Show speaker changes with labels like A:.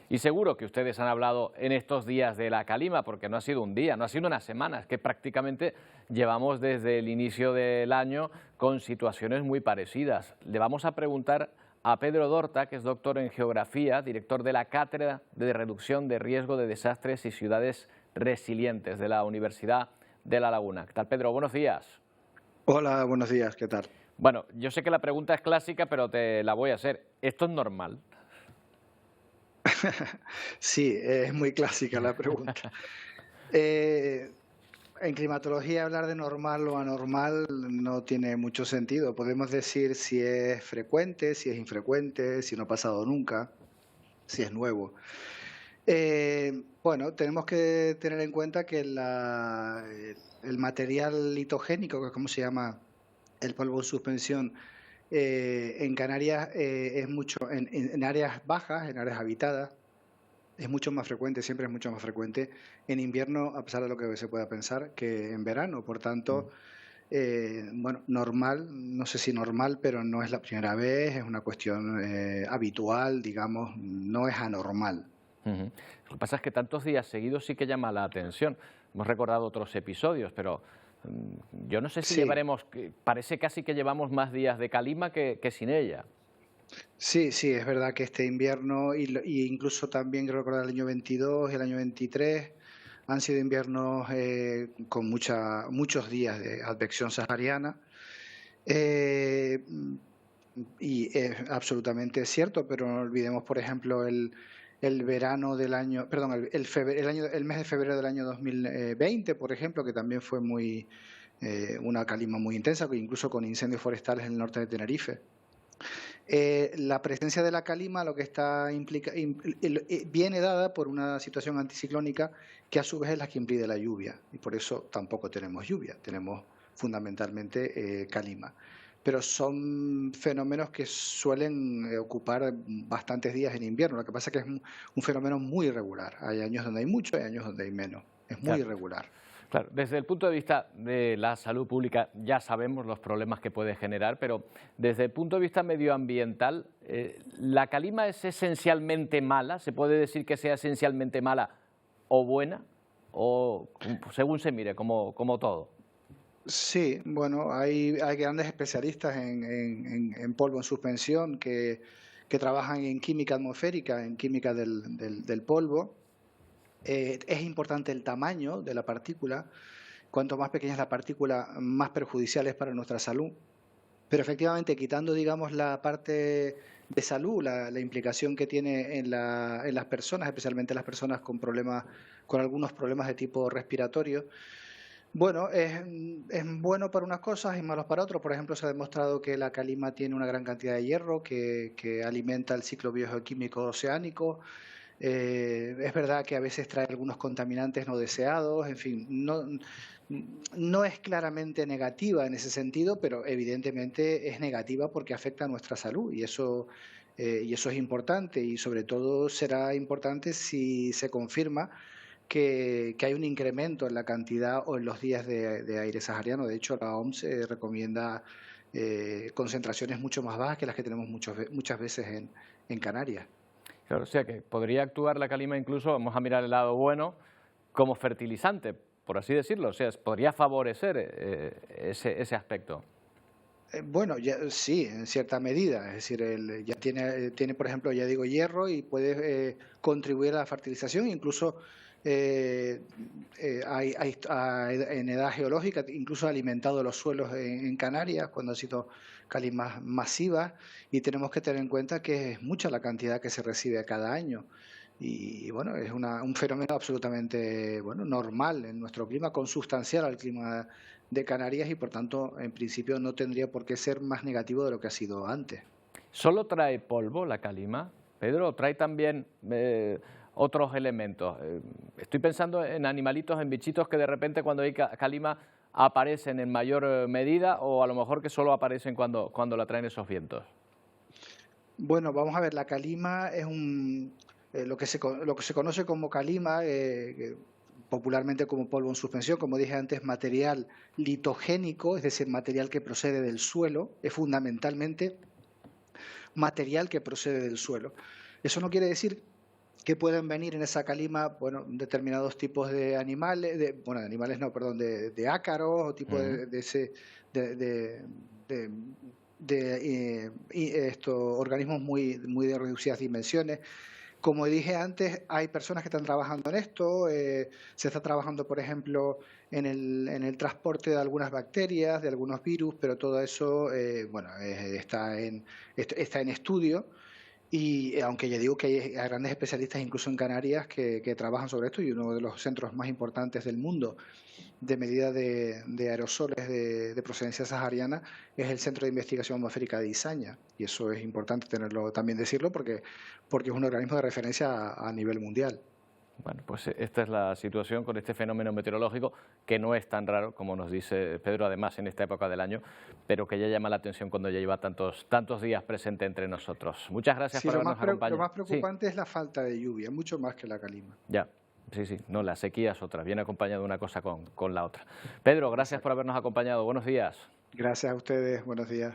A: Y seguro que ustedes han hablado en estos días de la calima, porque no ha sido un día, no ha sido una semana, es que prácticamente llevamos desde el inicio del año con situaciones muy parecidas. Le vamos a preguntar a Pedro Dorta, que es doctor en Geografía, director de la Cátedra de Reducción de Riesgo de Desastres y Ciudades Resilientes de la Universidad de La Laguna. ¿Qué tal, Pedro? Buenos días.
B: Hola, buenos días, ¿qué tal?
A: Bueno, yo sé que la pregunta es clásica, pero te la voy a hacer. ¿Esto es normal?
B: Sí, es muy clásica la pregunta. Eh, en climatología hablar de normal o anormal no tiene mucho sentido. Podemos decir si es frecuente, si es infrecuente, si no ha pasado nunca, si es nuevo. Bueno, tenemos que tener en cuenta que el material litogénico, que es como se llama el polvo en suspensión, en Canarias es mucho, en áreas bajas, en áreas habitadas, es mucho más frecuente, siempre es mucho más frecuente en invierno, a pesar de lo que se pueda pensar, que en verano. Por tanto, bueno, normal, no sé si normal, pero no es la primera vez, es una cuestión habitual, digamos, no es anormal.
A: Ujú. Lo que pasa es que tantos días seguidos sí que llama la atención. Hemos recordado otros episodios, pero yo no sé si
B: Sí,
A: llevaremos, parece casi que llevamos más días de calima que sin ella.
B: sí, sí, es verdad que este invierno, y incluso también quiero recordar el año 22 y el año 23, han sido inviernos con muchos días de advección sahariana. Eh, Y es absolutamente cierto, pero no olvidemos, por ejemplo, el verano del año, perdón, el mes de febrero del año 2020, por ejemplo, que también fue una calima muy intensa, incluso con incendios forestales en el norte de Tenerife. La presencia de la calima lo que viene dada por una situación anticiclónica que a su vez es la que impide la lluvia, y por eso tampoco tenemos lluvia, tenemos fundamentalmente calima. Pero son fenómenos que suelen ocupar bastantes días en invierno. Lo que pasa es que es un fenómeno muy irregular. Hay años donde hay mucho, hay años donde hay menos. Es muy
A: Claro.
B: irregular.
A: Claro, desde el punto de vista de la salud pública ya sabemos los problemas que puede generar, pero desde el punto de vista medioambiental, ¿la calima es esencialmente mala? ¿Se puede decir que sea esencialmente mala o buena? O según se mire, como todo.
B: Sí, bueno, hay grandes especialistas en polvo en suspensión que trabajan en química atmosférica, en química del polvo. Es importante el tamaño de la partícula. Cuanto más pequeña es la partícula, más perjudicial es para nuestra salud. Pero efectivamente, quitando, digamos, la parte de salud, la implicación que tiene en las personas, especialmente las personas con problemas, con algunos problemas de tipo respiratorio, bueno, es bueno para unas cosas y malos para otras. Por ejemplo, se ha demostrado que la calima tiene una gran cantidad de hierro que alimenta el ciclo biogeoquímico oceánico. Es verdad que a veces trae algunos contaminantes no deseados, en fin, no es claramente negativa en ese sentido, pero evidentemente es negativa porque afecta a nuestra salud y eso es importante, y sobre todo será importante si se confirma que hay un incremento en la cantidad o en los días de aire sahariano. De hecho, la OMS recomienda concentraciones mucho más bajas que las que tenemos muchas veces en Canarias.
A: Claro, o sea que podría actuar la calima incluso, vamos a mirar el lado bueno, como fertilizante, por así decirlo. O sea, podría favorecer ese aspecto.
B: Bueno, ya, sí, en cierta medida. Es decir, ya tiene, por ejemplo, ya digo, hierro y puede contribuir a la fertilización. Incluso eh, en edad geológica, incluso ha alimentado los suelos en Canarias cuando han sido calimas masivas. Y tenemos que tener en cuenta que es mucha la cantidad que se recibe cada año. Y bueno, es un fenómeno absolutamente bueno, normal en nuestro clima, consustancial al clima de Canarias, y por tanto, en principio, no tendría por qué ser más negativo de lo que ha sido antes.
A: ¿Solo trae polvo la calima, Pedro? ¿O trae también otros elementos? Estoy pensando en animalitos, en bichitos que de repente cuando hay calima aparecen en mayor medida o a lo mejor que solo aparecen cuando la traen esos vientos.
B: Bueno, vamos a ver, la calima es lo que se conoce como calima, popularmente como polvo en suspensión, como dije antes, material litogénico, es decir, material que procede del suelo, es fundamentalmente material que procede del suelo. Eso no quiere decir que pueden venir en esa calima, bueno, determinados tipos de animales, bueno, de animales no, perdón, de ácaros o tipo
A: Ujú.
B: de ese, de, estos organismos muy de reducidas dimensiones. Como dije antes, hay personas que están trabajando en esto. Se está trabajando, por ejemplo, en el transporte de algunas bacterias, de algunos virus, pero todo eso, bueno, está en estudio. Y aunque ya digo que hay grandes especialistas, incluso en Canarias, que trabajan sobre esto, y uno de los centros más importantes del mundo de medida de aerosoles de procedencia sahariana es el Centro de Investigación Atmosférica de Izaña. Y eso es importante tenerlo, también decirlo, porque es un organismo de referencia a nivel mundial.
A: Bueno, pues esta es la situación con este fenómeno meteorológico, que no es tan raro, como nos dice Pedro, además en esta época del año, pero que ya llama la atención cuando ya lleva tantos días presente entre nosotros. Muchas gracias
B: Sí,
A: por habernos
B: lo
A: acompañado.
B: más
A: Sí,
B: preocupante es la falta de lluvia, mucho más que la calima.
A: ya, sí, no, la sequía es otra, viene acompañada una cosa con la otra. Pedro, gracias por
B: Exacto.
A: habernos acompañado, buenos días.
B: Gracias a ustedes, buenos días.